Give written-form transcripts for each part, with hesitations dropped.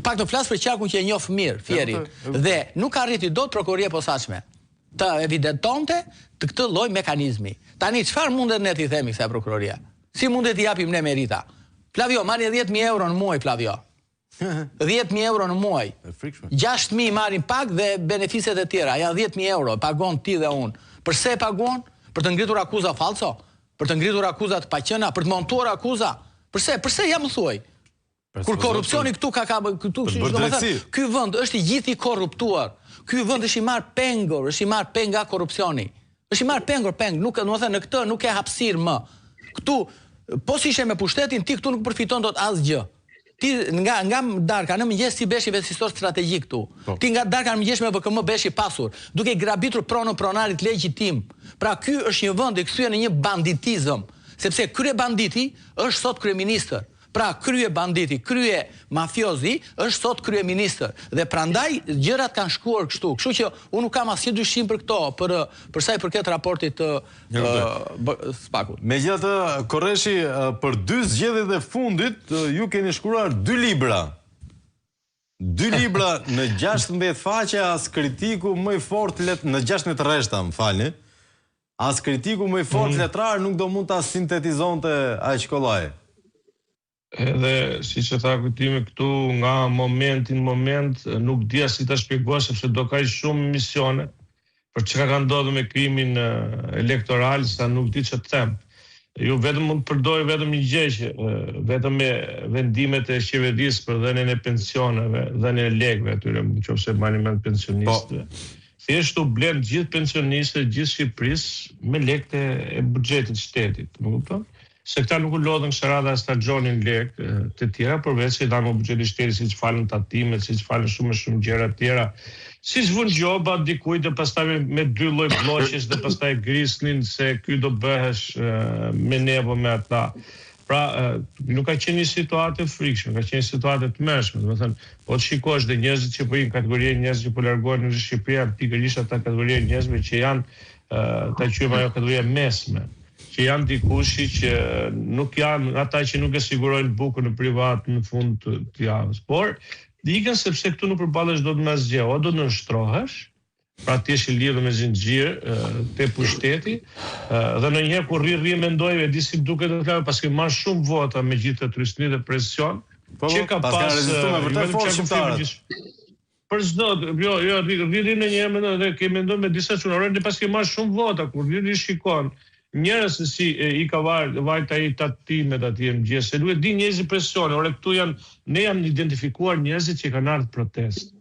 pak të flas për qarkun që e njoh mirë, Fierit, dhe nuk arriti dot prokuroria e posaçme të evidentonte të këtë lloj mekanizmi. Tani çfarë mundet ne t'i themi kësaj prokuroria? Si mundet t'i japim ne merita? Flavio, marrin 10.000 euro në muaj, Flavio. 10.000 euro në muaj. 6.000 marrin pak dhe beneficet e tjera. Janë 10.000 euro, pagon ti dhe unë. Përse e pagon? Për të ngritur akuza falso? Për të ngritur akuza të paqëna? Për të montuar akuza? Përse jam thuaj? Kur korrupsioni këtu ky vend është i gjithë i korruptuar. Ky vend është i marr pengur, është i marr peng nga korrupsioni. Është i marr pengur, nuk do të thënë në këtë nuk e hapësirë më. Këtu po si ishe me pushtetin, ti këtu nuk përfiton dot asgjë. Ti nga darka në mëngjes ti besh investitor strategjik këtu. Ti nga darka në mëngjes me VKM besh i pasur, duke grabitur pronën pronarit legjitim. Pra ky është një vend i kthyer në një banditizëm, sepse krye banditi është sot kryeministër. Pra krye banditi, krye mafiozi është sot kryeministër. Dhe prandaj gjërat kanë shkuar kështu. Kështu që unë nuk kam asnjë dyshim për këto, për sa i përket raportit të Spakut. Megjithatë, Korreshi, për 2 zgjedhjet e fundit ju keni shkruar 2 libra. 2 libra në 16 faqe, as kritiku më i fortë në 16 rreshta, më falni. As kritiku më i fortë letrar nuk do mund ta sintetizonte aq kollaj. Edhe, si që tha kujtimi këtu, nga momentin moment, nuk dia si ta shpjegoj, sepse do ka shumë misione, për çka ka ndodhur me krimin elektoral, sa nuk di ç'të them. Ju vetëm mund të përdori vetëm një gjë që vetëm me vendimet e qeverisë për dhënien e pensioneve, dhënien e lekëve atyre, nëse marrin mend pensionistëve. Thjesht u blen gjithë pensionistët, gjithë Shqipërisë me lekët e buxhetit shtetit, më kupton? Se këta nuk u lodhën Sharada e stagjonin lek të tjera, përveç që danë buxheti shteti siç falën tatimet, siç falën shumë gjëra të tjera. Siç vën gjoba dikujt dhe pastaj me 2 lloj blloqesh dhe pastaj grisnin se ky do bëhesh me nevo me ata. Pra, nuk ka qenë një situatë frikshme, ka qenë një situatë të mëshme. Domethënë, po të shikosh dhe njerëzit që po janë kategoria e njerëzve që po largohen në Shqipëri, pikërisht ata kategoria e njerëzve që janë ta quajmë ajo kategoria mesme, që janë dikushi që nuk janë ata që nuk e sigurojnë bukën në privat në fund të javës. Por, ikën sepse këtu nuk përballesh dot me asgjë, o do të nështrohesh, pra ti je i lidhur me zinxhir te pushteti, dhe ndonjëherë kur rri mendoj e di si duket atë paske marr shumë vota me gjithë të turistëni dhe presion, që ka pas rezistuar vërtet fort shqiptarët. Për çdo, jo, rri në një mendoj dhe ke mendoj me disa çunore, dhe paske marr shumë vota kur rri shikon njerëz si i ka vajt ai tatimet atje në mëngjes, se duhet di njerëz presion, ore këtu ne jam identifikuar njerëzit që kanë ardhur protestë.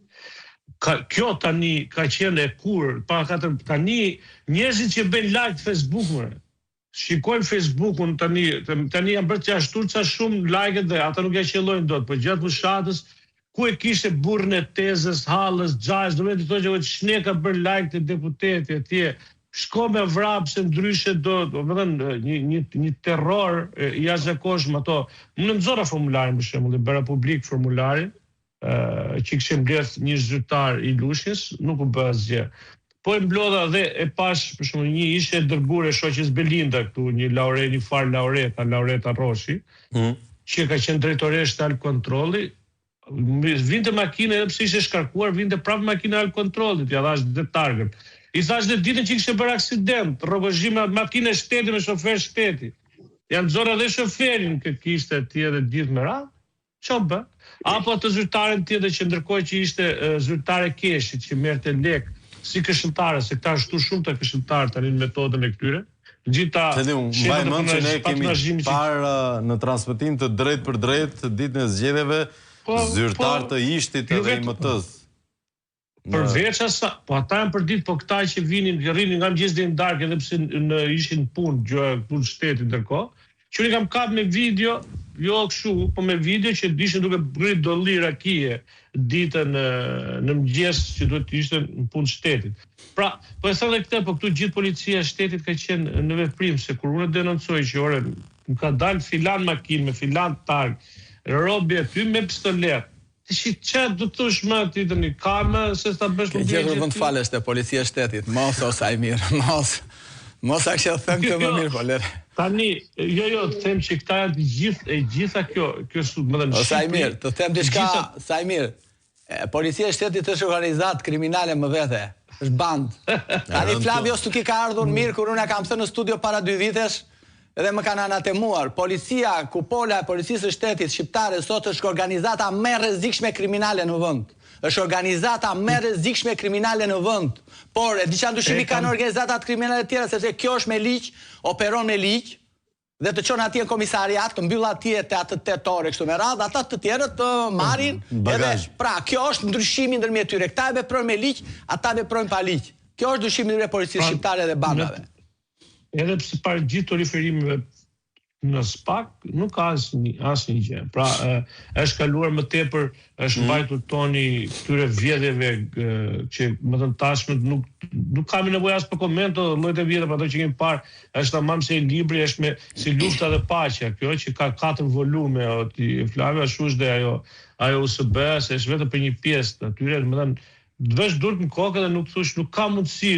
Kjo tani ka qenë e kur, tani njerëzit që bëjnë like Facebook-un, shikojnë Facebook-un tani janë bërë të ashtur ca shumë like-et dhe ata nuk ja qellojnë dot, por gjatë fushatës ku e kishte burrën e tezës, hallës, xhajs, do të thotë që shneka bër like te deputeti atje. Shko me vrap se ndryshe do të thënë një terror i jashtëzakonshëm ato. Unë nxorra formularin për shembull, e bëra publik formularin, që kishim mbledh një zyrtar i Lushnjës, nuk u bë asgjë. Po e mblodha dhe e pash për shembull një ishte dërguar e shoqes Belinda këtu, një Laureta Roshi, që ka qenë drejtoresh të Alkontrolli. Vinte makina edhe pse ishte shkarkuar, vinte prapë makina e Alkontrollit, ja dhash dhe targën. I thash dhe ditën që kishte bërë aksident, rrogozhim makinë e shtetit me shofer shteti. Janë nxorra dhe shoferin që kishte atje dhe gjithë me radhë. Ç'o bë? Apo atë zyrtaren tjetër që ndërkohë që ishte zyrtare Keshit që merrte lek si këshilltare, se këta ashtu shumë të këshilltarë tani në metodën e këtyre. Gjithta mbaj mend që ne kemi parë në transmetim të drejt për drejt ditën e zgjedhjeve zyrtar të ishtit edhe IMT-s. Përveç asa, po ata janë për ditë, po këta që rrinin nga mëngjes deri në darkë edhe pse ishin punë shteti ndërkohë, që unë kam kap me video, jo kështu, po me video që ishin duke bërë dolli rakie ditën në mëngjes që duhet të ishte në punë shtetit. Pra, po e thënë këtë, po këtu gjithë policia e shtetit ka qenë në veprim, se kur unë denoncoj që ore më ka dalë filan makinë me filan targ, robi aty me pistolet. Që do të thush më ti tani kam se ta bësh më gjë. Ke vend falesh te policia e shtetit, mos o Sajmir, Mos a kështë thëmë këtë më mirë, po lere. Tani, jo, të them që këta janë të gjitha kjo më dhe në Shqipëri. Sajmir, të them diçka, Sajmir, policia e shtetit është organizat kriminale më vete, është band. Tani Flavio Stuki ka ardhur mirë, kur unë kam thënë në studio para 2 vitesh, edhe më kanë anatemuar. Policia, kupola e policisë së shtetit shqiptare sot është organizata më rrezikshme kriminale në vend. Është organizata më rrezikshme kriminale në vend. Por e di çan dyshimi kanë organizatat kriminale të tjera, sepse kjo është me ligj, operon me ligj, dhe të çon atje në komisariat, të mbyll atje te atë tetore kështu me radhë, ata të tjerët të marrin edhe pra, kjo është ndryshimi ndërmjet tyre. Këta veprojnë me ligj, ata veprojnë pa ligj. Kjo është ndryshimi ndërmjet policisë shqiptare dhe bandave. Edhe pse para gjithë të riferimeve në SPAK, nuk ka asnjë gjë. Pra, është kaluar më tepër, është mbajtur toni këtyre vjedhjeve që më thënë tashmë nuk kam nevojë as për komente, llojet e vjedhjeve ato që kemi parë, është tamam se libri është me si lufta dhe paqja, kjo që ka 4 volume, Flavia ashtu është dhe ajo USB-s, është vetëm për një pjesë të atyre, më thënë vesh durk në kokë dhe nuk thush, nuk ka mundësi,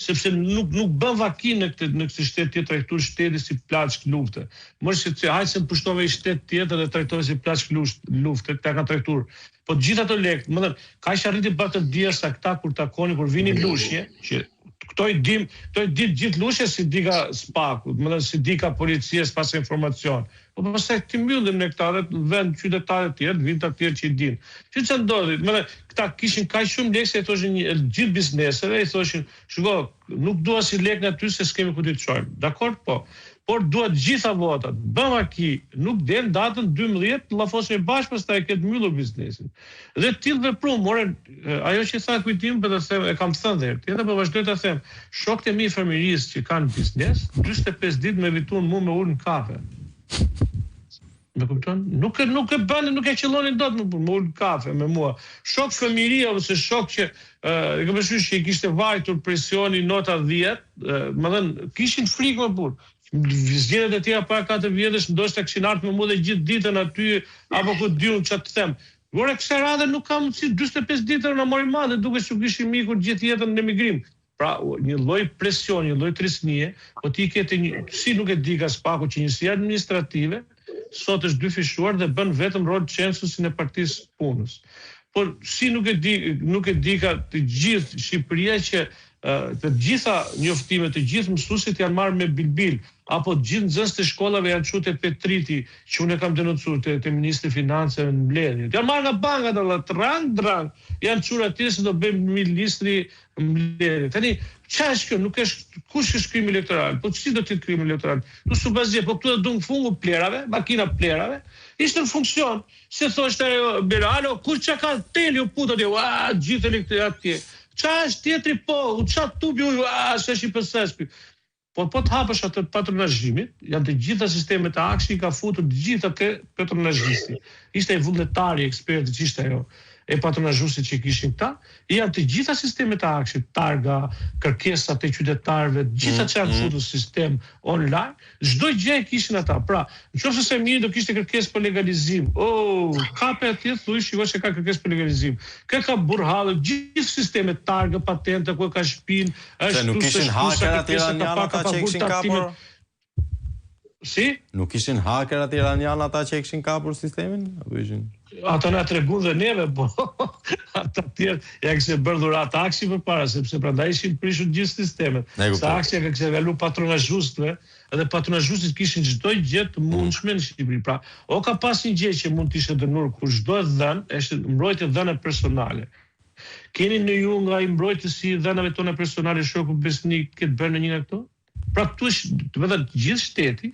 sepse nuk bën vakin në këtë shtet tjetër trajtuar shteti si plaçk lufte. Mos se hajtë se pushtove i shtet tjetër dhe trajtove si plaçk lufte, këta kanë trajtuar. Po gjithë ato lekë, më thënë, ka që arriti bërë të djersa këta kur takoni, kur vini lushje, që këto i dim gjithë lushje si dika SPAK-u, më thënë si dika policies pas informacion. Po pastaj ti mbyllim në këta dhe vend qytetare të tjerë, vind të tjerë që i din. Që ndodhi, më thënë, këta kishin kaq shumë lekë se i thoshin gjithë bizneseve, i thoshin, shiko, nuk dua si lekë nga ty se s'kemi ku t'i çojmë. Dakor? Po. Por duhet gjitha votat. Bëm aki, nuk del datën 12, llafosim bashkë pastaj këtë mbyllur biznesin. Dhe tillë veprum, ajo që tha kujtim për të thënë, e kam thënë dhe tjetër, po vazhdoj ta them. Shokët e mi familjes që kanë biznes, 45 ditë më evituan mua me ulë në kafe. Me kupton? Nuk e bënë, nuk e qellonin dot më ulë kafe me mua. Shok familje ose shok që e kam parasysh që i kishte vajtur presioni nota 10, më thënë, kishin frikë më burr. Zgjedhjet e tjera para 4 vjetësh ndoshta kishin ardhur me mua dhe gjithë ditën aty apo ku diun ç'a të them. Por kësaj radhe nuk ka mundësi 45 ditë na mori madhe duke që kishim mikur gjithë jetën në emigrim. Pra, një lloj presioni, një lloj trisnie, po ti ke si nuk e di ka SPAK-u që njësia administrative sot është dyfishuar dhe bën vetëm rol censusin e partisë punës. Por si nuk e di ka të gjithë Shqipëria që të gjitha njoftimet, të gjithë mësuesit janë marrë me bilbil, apo të gjithë nxënësit e shkollave janë çuar te Petriti, që unë kam denoncuar te ministri financave në mbledhje. Janë marrë nga banka drang, janë çuar atje se do bëjmë ministri mbledhje. Tani çfarë është kjo? Nuk është kush është krimi elektoral? Po si do të jetë krimi elektoral? Tu subazje, po këtu do dum fungu plerave, makina plerave. Ishte në funksion, se thoshte ajo Beralo, kush çka ka teli u puta dhe gjithë elektorat atje. Qa është tjetri po, qa tubi uju, se është i pësespi. Po të hapësh atë patronazhimit, janë të gjitha sistemet e akshi, ka futur të gjitha të patronazhisti. Ishte e vullnetari, eksperti, që ishte ajo, e patronazhusit që kishin këta, janë të gjitha sistemet e akshi, targa, kërkesat e qytetarëve, gjitha që janë futur sistem online, çdo gjë e kishin ata. Pra, nëse se mirë do kishte kërkesë për legalizim. Kape atje thuaj shiko se ka kërkesë për legalizim. Ka burhallë, gjithë sistemet targa, patente, ku ka shtëpinë, është nuk kishin haker aty iranian ata që kishin kapur. Si? Nuk kishin haker aty iranian ata që kishin kapur sistemin? Apo ishin? Ata na tregun dhe neve, po ata tjerë ja kishin bërë dhurat aksi përpara, sepse prandaj ishin prishur gjithë sistemet. Sa aksja ka kishte valu patronazhustëve, edhe patronazhustit kishin çdo gjë të mundshme në Shqipëri. Pra, o ka pas një gjë që mund të ishte dënuar kur çdo dhën është mbrojtje dhëna personale. Keni në ju nga i mbrojtësi dhënave tona personale shoku besnik këtë bërë në një nga këto? Pra këtu është, të gjithë shteti